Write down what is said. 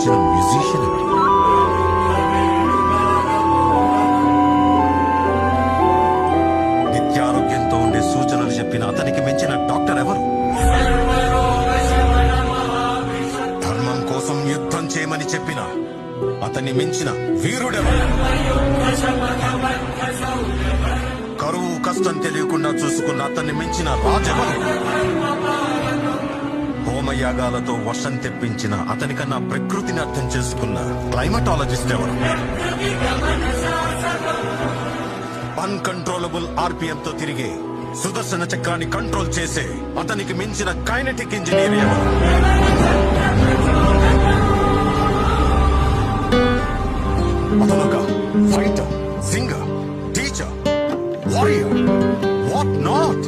మించిన మ్యూజిషియన్ ఎవరు? నిత్యారోగ్యంతో ఉండే సూచనలు చెప్పిన అతనికి మించిన డాక్టర్ ఎవరు? ధర్మం కోసం యుద్ధం చేయమని చెప్పిన అతన్ని మించిన వీరుడెవరు? కరువు కష్టం తెలియకుండా చూసుకున్న అతన్ని మించిన రాజెవరు? హోమయాగాలతో వర్షం తెప్పించిన అతనికన్నా ప్రకృతిని అర్థం చేసుకున్న క్లైమటాలజిస్ట్ ఎవరు? అన్కంట్రోలబుల్ ఆర్పిఎం తో తిరిగే సుదర్శన చక్రాన్ని కంట్రోల్ చేసే అతనికి మించిన కైనెటిక్ ఇంజనీర్ ఎవరు? అతనొక fighter, singer, teacher, warrior, what not?